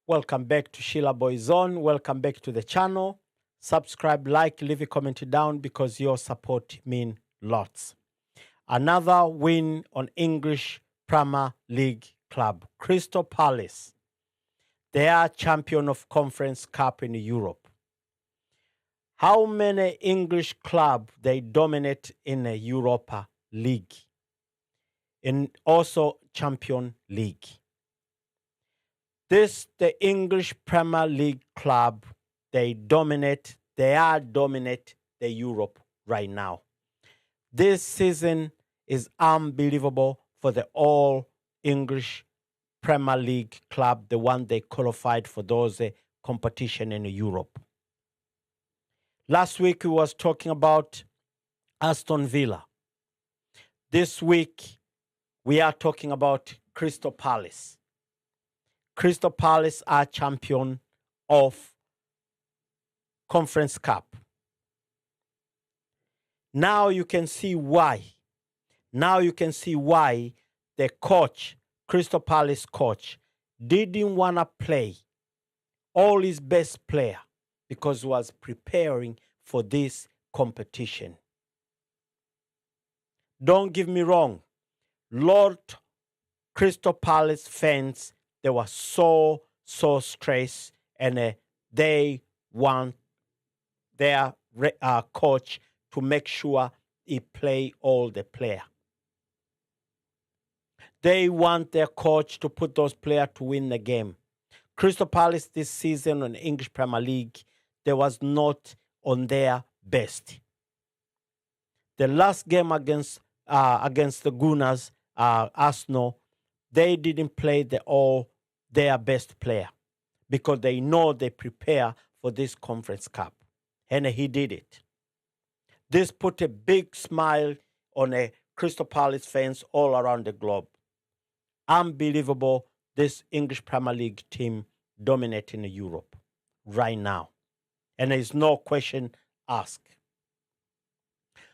Welcome back to Shilaboy Zone. Welcome back to the channel. Subscribe, like, leave a comment down because your support means lots. Another win on English Premier League club, Crystal Palace. They are champion of Conference Cup in Europe. How many English clubs they dominate in the Europa League? And also Champion League. The English Premier League club, they are dominate the Europe right now. This season is unbelievable for the all English Premier League club, the one they qualified for those competition in Europe. Last week we was talking about Aston Villa. This week we are talking about Crystal Palace. Crystal Palace are champion of Conference Cup. Now you can see why. Now you can see why the coach, Crystal Palace coach, didn't want to play all his best player because he was preparing for this competition. Don't get me wrong. Lord Crystal Palace fans, they were so stressed, and they want their coach to make sure he play all the player. They want their coach to put those players to win the game. Crystal Palace this season in the English Premier League, they was not on their best. The last game against the Gunners, Arsenal, they didn't play their best player because they know they prepare for this Conference Cup. And he did it. This put a big smile on a Crystal Palace fans all around the globe. Unbelievable, this English Premier League team dominating Europe right now. And there is no question asked.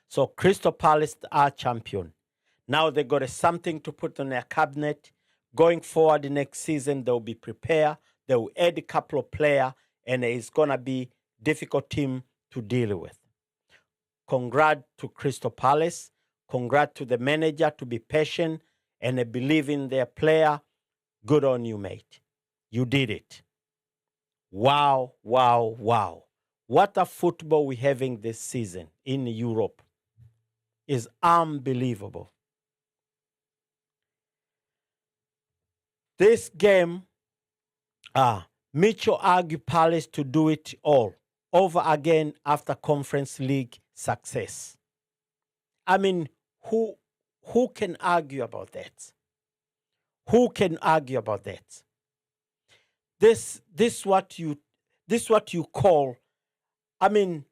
So Crystal Palace are champion. Now they got something to put on their cabinet. Going forward the next season, they'll be prepared. They will add a couple of players, and it's going to be a difficult team to deal with. Congrats to Crystal Palace. Congrats to the manager to be patient and believe in their player. Good on you, mate. You did it. Wow, wow, wow. What a football we're having this season in Europe is unbelievable. This game, Mitchell argued Palace to do it all over again after Conference League success. I mean, who can argue about that? Who can argue about that? This what you call, I mean,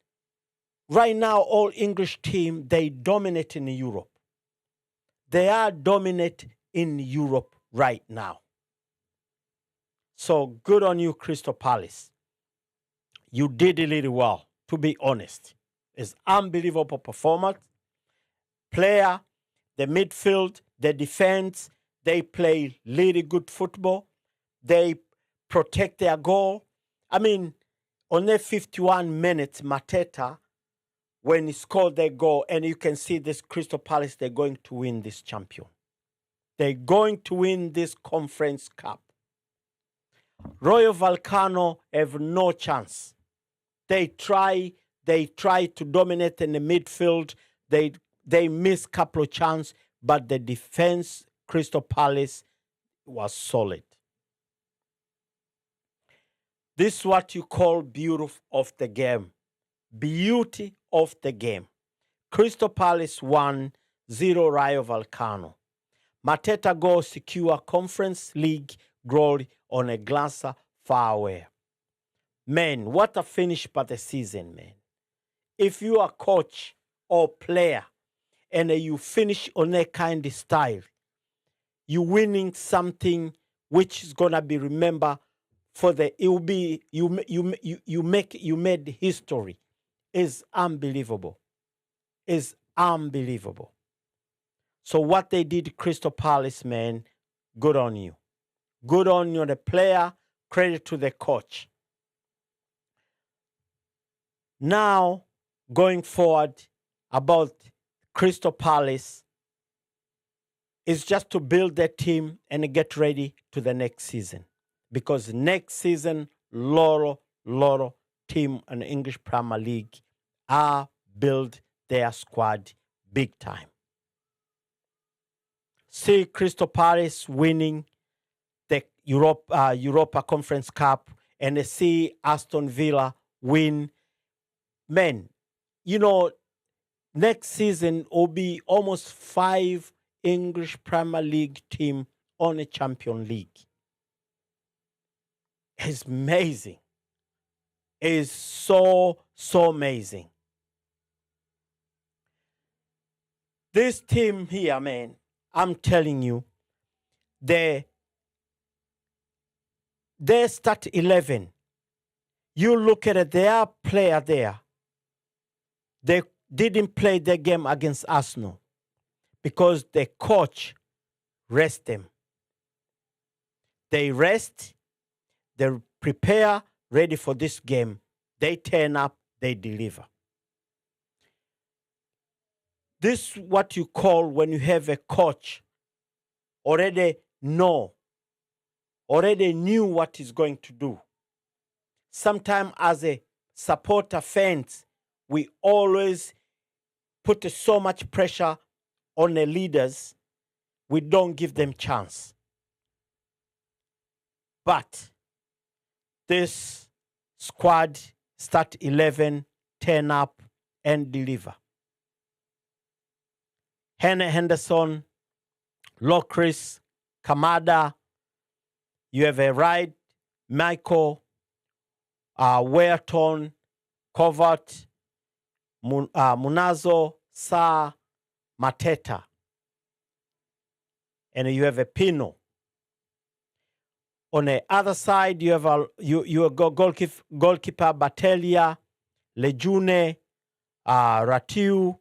right now all English team, they dominate in Europe. They are dominant in Europe right now. So good on you, Crystal Palace. You did it really well, to be honest. It's unbelievable performance. Player, the midfield, the defense, they play really good football. They protect their goal. I mean, on the 51 minutes, Mateta, when he scored their goal, and you can see this Crystal Palace, they're going to win this champion. They're going to win this Conference Cup. Rayo Vallecano have no chance. They try to dominate in the midfield. They miss a couple of chances, but the defense, Crystal Palace, was solid. This is what you call beauty of the game. Beauty of the game. Crystal Palace 1-0 Rayo Vallecano. Mateta goal secure Conference League glory on a glass far away. Man, what a finish for the season, man. If you are coach or player and you finish on a kind of style, you winning something which is gonna be remembered for the it will be you made history. Is unbelievable. Is unbelievable. So what they did, Crystal Palace, man, good on you. Good on you, the player, credit to the coach. Now, going forward about Crystal Palace is just to build their team and get ready to the next season. Because next season, lot of team in the English Premier League are build their squad big time. See Crystal Palace winning the Europa Conference Cup and see Aston Villa win. Man, you know, next season will be almost 5 English Premier League team on a Champion League. It's amazing. It's so amazing. This team here, man, I'm telling you, they start 11. You look at it, their player there. They didn't play the game against Arsenal because the coach rest them. They rest, they prepare, ready for this game. They turn up, they deliver. This is what you call when you have a coach already knew what he's going to do. Sometimes as a supporter fans, we always put so much pressure on the leaders, we don't give them chance. But this squad start 11, turn up, and deliver. Henderson, Lochris, Kamada, you have a right, Michael, Weirton, Covert, Munazo, Sa, Mateta. And you have a Pino. On the other side, you have you goalkeeper Batelia, Lejune, Ratiu.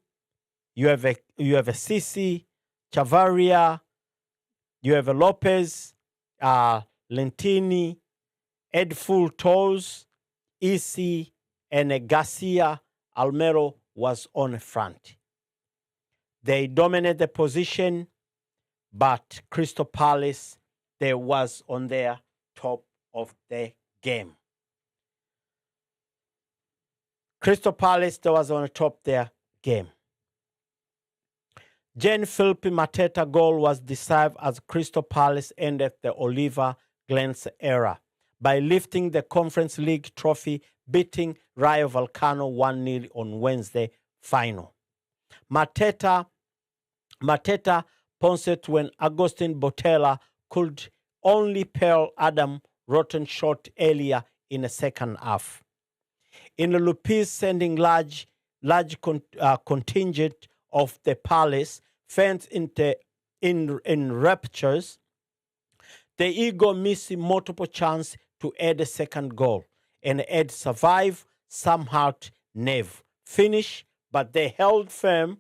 You have a Sisi, Chavaria. You have a Lopez, Lentini, Edful Toes, Isi, and a Garcia. Almero was on the front. They dominate the position, but Crystal Palace, they was on their top of the game. Crystal Palace, they was on the top of their game. Jean-Philippe Mateta goal was decided as Crystal Palace ended the Oliver Glenn's era by lifting the Conference League trophy, beating Rayo Vallecano 1-0 on Wednesday final. Mateta pounced when Agustin Botella could only pearl Adam Rotten shot earlier in the second half. In the Lupis sending large contingent of the Palace, fans in raptures, the Eagle missed multiple chances to add a second goal, and Ed survived somehow Neve finish, but they held firm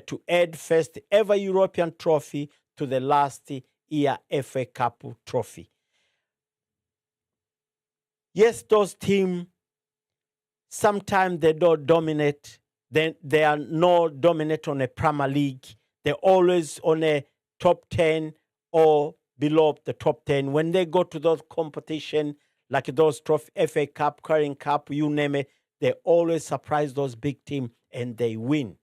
to add first ever European trophy to the last year FA Cup trophy. Yes, those teams, sometimes they don't dominate. They are not dominant on a Premier League. They're always on a top 10 or below the top 10. When they go to those competition, like those trophy, FA Cup, Carling Cup, you name it, they always surprise those big teams and they win.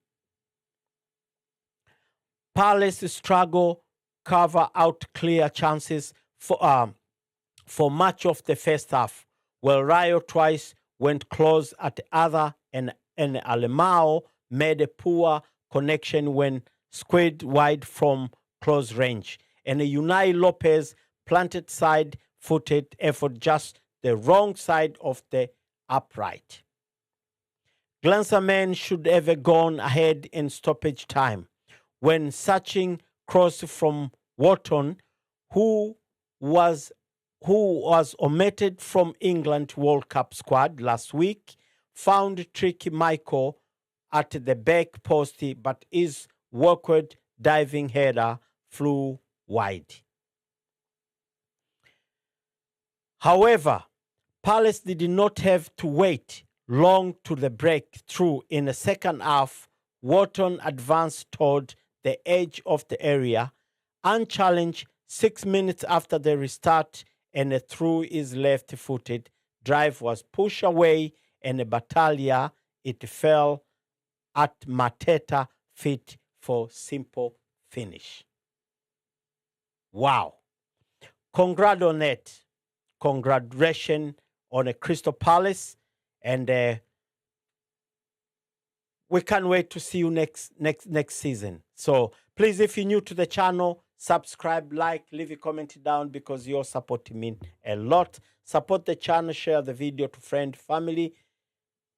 Palace struggle, cover out clear chances for much of the first half, while Rayo twice went close at the other, and Alemao made a poor connection when squared wide from close range. And Unai Lopez planted side-footed effort just the wrong side of the upright. Glanzerman should have gone ahead in stoppage time when searching cross from Wharton, who was omitted from England World Cup squad last week, found tricky Michael at the back post, but his awkward diving header flew wide. However, Palace did not have to wait long to the breakthrough. In the second half, Wharton advanced toward the edge of the area, unchallenged 6 minutes after the restart, and through his left-footed drive was pushed away, and Battaglia, it fell at Mateta feet for simple finish. Wow. Congratulations on a Crystal Palace, and we can't wait to see you next season. So please, if you're new to the channel, subscribe, like, leave a comment down, because your support means a lot. Support the channel, share the video to friend, family.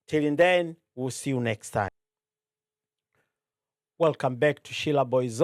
Till then, we'll see you next time. Welcome back to Shilaboy Zone.